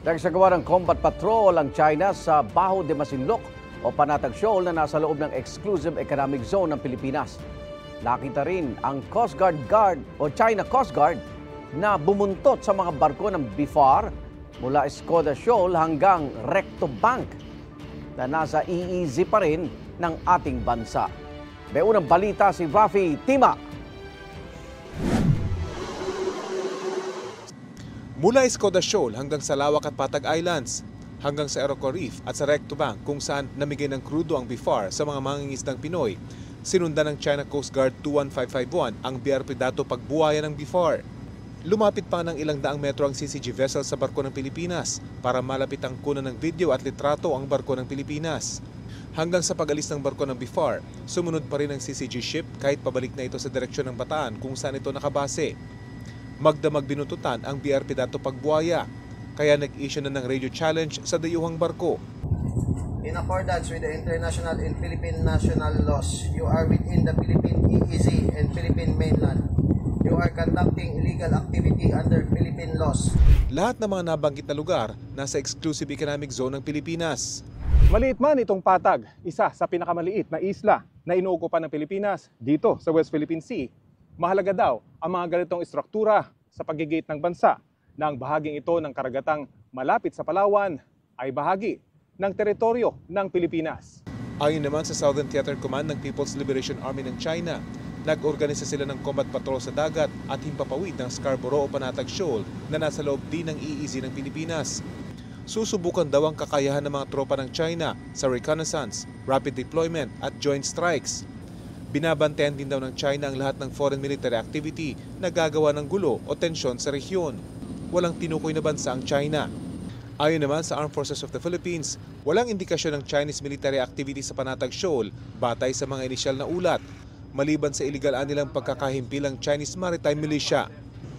Nagsagawa ng combat patrol ang China sa Baho de Masinloc o Panatag Shoal na nasa loob ng exclusive economic zone ng Pilipinas. Nakita rin ang Coast Guard o China Coast Guard na bumuntot sa mga barko ng BIFAR mula Escoda Shoal hanggang Recto Bank na nasa EEZ pa rin ng ating bansa. May unang balita si Rafi Tima. Mula Escoda Shoal hanggang sa Lawak at Patag Islands, hanggang sa Aeroco Reef at sa Recto Bank kung saan namigay ng krudo ang BIFAR sa mga mangingisdang Pinoy, sinundan ng China Coast Guard 21551 ang BRP Dato pagbuhaya ng BIFAR. Lumapit pa ng ilang daang metro ang CCG vessel sa barko ng Pilipinas para malapit ang kunan ng video at litrato ang barko ng Pilipinas. Hanggang sa pag-alis ng barko ng BIFAR, sumunod pa rin ang CCG ship kahit pabalik na ito sa direksyon ng Bataan kung saan ito nakabase. Magdamag binututan ang BRP Dato pagbuhaya, kaya nag-issue na ng radio challenge sa dayuhang barko. In accordance with the international and Philippine national laws, you are within the Philippine EEZ and Philippine mainland. You are conducting illegal activity under Philippine laws. Lahat ng mga nabanggit na lugar nasa exclusive economic zone ng Pilipinas. Maliit man itong Patag, isa sa pinakamaliit na isla na inuukupan ng Pilipinas dito sa West Philippine Sea. Mahalaga daw ang mga ganitong istruktura sa paggigate ng bansa na ang bahaging ito ng karagatang malapit sa Palawan ay bahagi ng teritoryo ng Pilipinas. Ayon naman sa Southern Theater Command ng People's Liberation Army ng China, nag-organisa sila ng combat patrol sa dagat at himpapawid ng Scarborough o Panatag Shoal na nasa loob din ng EEZ ng Pilipinas. Susubukan daw ang kakayahan ng mga tropa ng China sa reconnaissance, rapid deployment at joint strikes. Binabantayan din daw ng China ang lahat ng foreign military activity na gagawa ng gulo o tensyon sa rehiyon. Walang tinukoy na bansa ang China. Ayon naman sa Armed Forces of the Philippines, walang indikasyon ng Chinese military activity sa Panatag Shoal batay sa mga inisyal na ulat, maliban sa iligal nilang pagkakahimpilang Chinese Maritime Militia.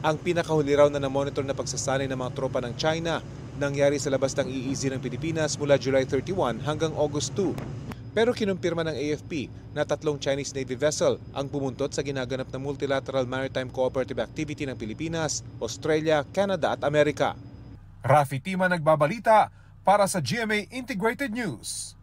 Ang pinakahuli raw na namonitor na pagsasanay ng mga tropa ng China nangyari sa labas ng EEZ ng Pilipinas mula July 31 hanggang August 2. Pero kinumpirma ng AFP na 3 Chinese Navy vessel ang pumuntot sa ginaganap na multilateral maritime cooperative activity ng Pilipinas, Australia, Canada at Amerika. Rafi Tima nagbabalita para sa GMA Integrated News.